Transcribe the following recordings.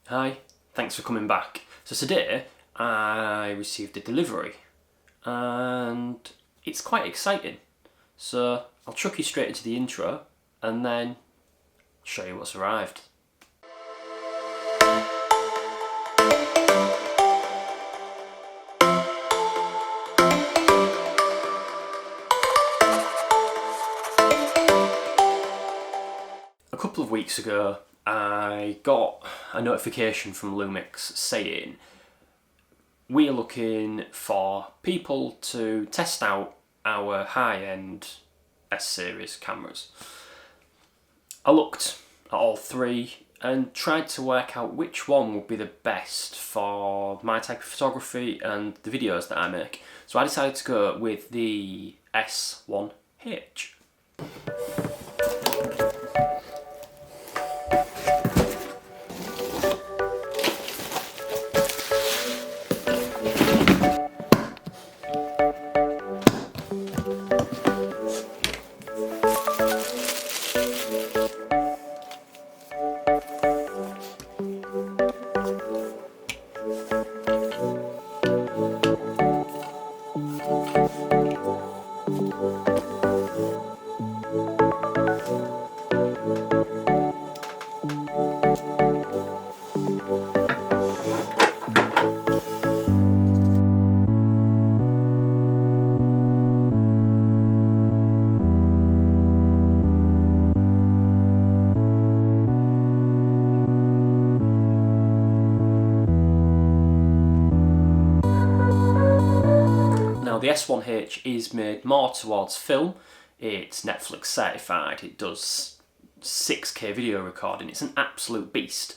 Hi, thanks for coming back. So today I received a delivery and it's quite exciting. So I'll chuck you straight into the intro and then show you what's arrived. A couple of weeks ago I got a notification from Lumix saying we are looking for people to test out our high-end S-series cameras. I looked at all three and tried to work out which one would be the best for my type of photography and the videos that I make. So I decided to go with the S1H. Now the S1H is made more towards film. It's Netflix certified, it does 6K video recording, it's an absolute beast.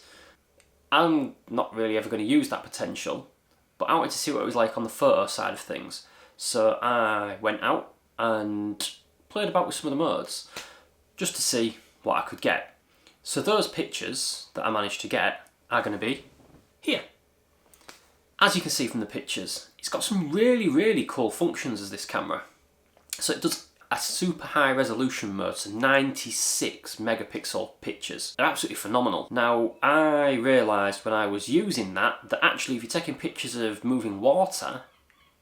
I'm not really ever going to use that potential, but I wanted to see what it was like on the photo side of things. So I went out and played about with some of the modes, just to see what I could get. So those pictures that I managed to get are going to be here. As you can see from the pictures, it's got some really cool functions as this camera. So it does a super high resolution mode, so 96 megapixel pictures. They're absolutely phenomenal. Now, I realised when I was using that actually if you're taking pictures of moving water,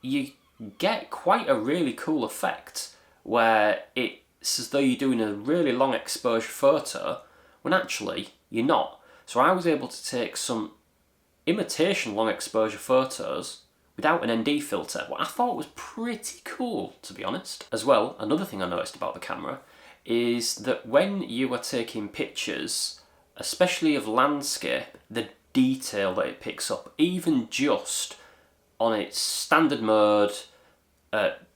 you get quite a really cool effect where it's as though you're doing a really long exposure photo when actually you're not. So I was able to take some imitation long exposure photos without an ND filter, what I thought was pretty cool, to be honest. As well, another thing I noticed about the camera is that when you are taking pictures, especially of landscape, the detail that it picks up, even just on its standard mode at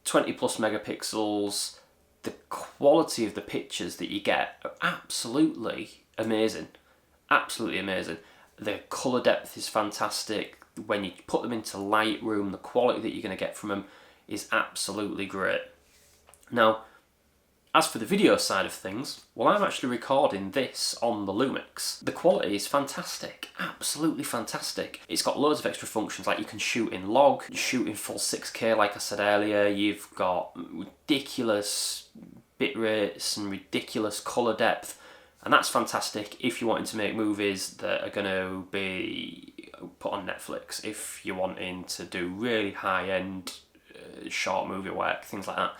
20 plus megapixels, the quality of the pictures that you get are absolutely amazing. Absolutely amazing. The colour depth is fantastic. When you put them into Lightroom, the quality that you're going to get from them is absolutely great. Now, as for the video side of things, well, I'm actually recording this on the Lumix. The quality is fantastic, absolutely fantastic. It's got loads of extra functions, like you can shoot in log, shoot in full 6K like I said earlier, you've got ridiculous bit rates and ridiculous colour depth, and that's fantastic if you're wanting to make movies that are going to be put on Netflix, if you're wanting to do really high-end short movie work, things like that.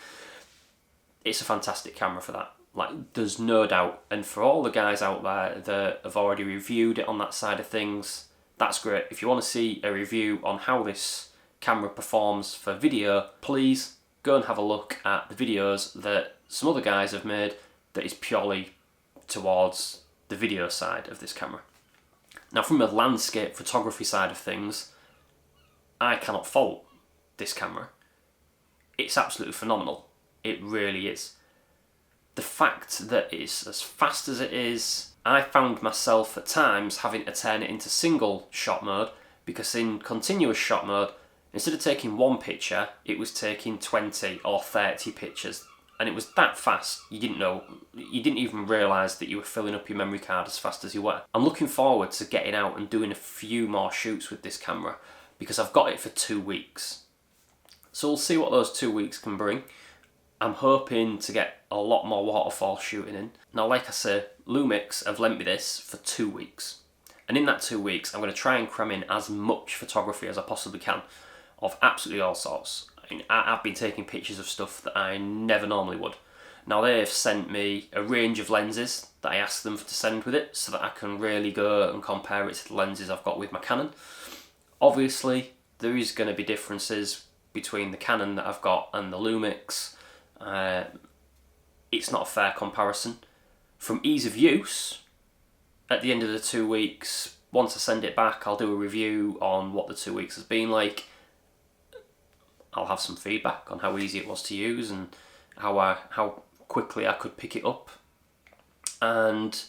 It's a fantastic camera for that. Like, there's no doubt. And for all the guys out there that have already reviewed it on that side of things, that's great. If you want to see a review on how this camera performs for video, please go and have a look at the videos that some other guys have made that is purely towards the video side of this camera. Now, from a landscape photography side of things, I cannot fault this camera. It's absolutely phenomenal. It really is. The fact that it's as fast as it is, I found myself at times having to turn it into single shot mode, because in continuous shot mode, instead of taking one picture, it was taking 20 or 30 pictures. And it was that fast, you didn't even realise that you were filling up your memory card as fast as you were. I'm looking forward to getting out and doing a few more shoots with this camera, because I've got it for 2 weeks. So we'll see what those 2 weeks can bring. I'm hoping to get a lot more waterfall shooting in. Now, like I say, Lumix have lent me this for 2 weeks. And in that 2 weeks, I'm going to try and cram in as much photography as I possibly can of absolutely all sorts. I mean, I've been taking pictures of stuff that I never normally would. Now they've sent me a range of lenses that I asked them to send with it so that I can really go and compare it to the lenses I've got with my Canon. Obviously, there is going to be differences between the Canon that I've got and the Lumix. It's not a fair comparison. From ease of use, at the end of the 2 weeks, once I send it back, I'll do a review on what the 2 weeks has been like. I'll have some feedback on how easy it was to use and how quickly I could pick it up. And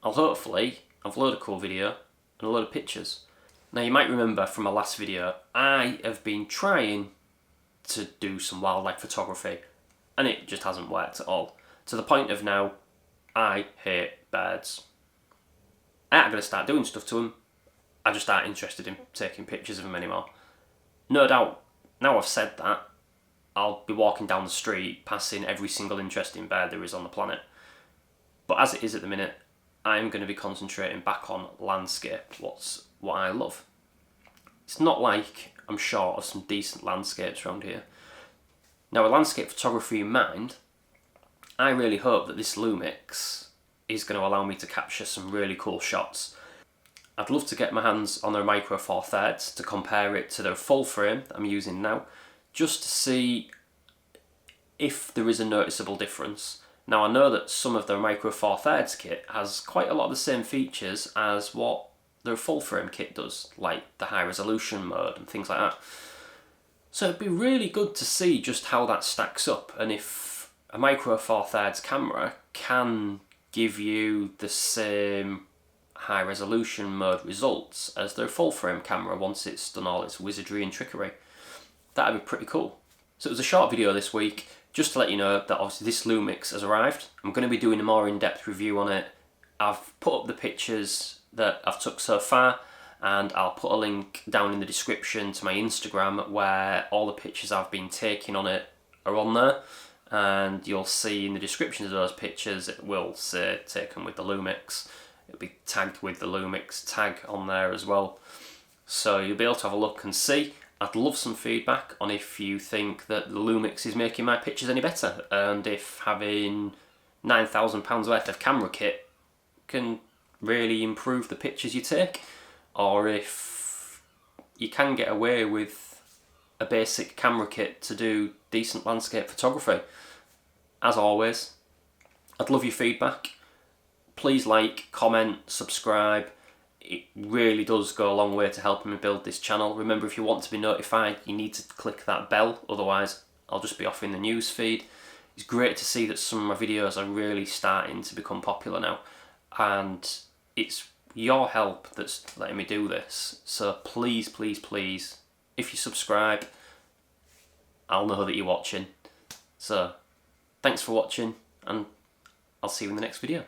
I'll hopefully have a load of cool video and a load of pictures. Now you might remember from my last video, I have been trying to do some wildlife photography and it just hasn't worked at all. To the point of now, I hate birds. I ain't going to start doing stuff to them. I just aren't interested in taking pictures of them anymore. No doubt, now I've said that, I'll be walking down the street passing every single interesting bird there is on the planet. But as it is at the minute, I'm going to be concentrating back on landscape, what I love. It's not like I'm short of some decent landscapes around here. Now with landscape photography in mind, I really hope that this Lumix is going to allow me to capture some really cool shots. I'd love to get my hands on their Micro Four Thirds to compare it to their full frame that I'm using now, just to see if there is a noticeable difference. Now I know that some of their Micro Four Thirds kit has quite a lot of the same features as what their full frame kit does, like the high resolution mode and things like that. So it'd be really good to see just how that stacks up, and if a Micro Four Thirds camera can give you the same high resolution mode results as their full frame camera once it's done all its wizardry and trickery. That'd be pretty cool. So it was a short video this week, just to let you know that obviously this Lumix has arrived. I'm going to be doing a more in-depth review on it. I've put up the pictures that I've took so far, and I'll put a link down in the description to my Instagram where all the pictures I've been taking on it are on there. And you'll see in the descriptions of those pictures it will say taken with the Lumix. It'll be tagged with the Lumix tag on there as well. So you'll be able to have a look and see. I'd love some feedback on if you think that the Lumix is making my pictures any better, and if having £9,000 worth of camera kit can really improve the pictures you take, or if you can get away with a basic camera kit to do decent landscape photography. As always, I'd love your feedback. Please like, comment, subscribe. It really does go a long way to helping me build this channel. Remember, if you want to be notified, you need to click that bell, otherwise I'll just be off in the news feed. It's great to see that some of my videos are really starting to become popular now, and it's your help that's letting me do this. So please, please, please, if you subscribe, I'll know that you're watching. So thanks for watching, and I'll see you in the next video.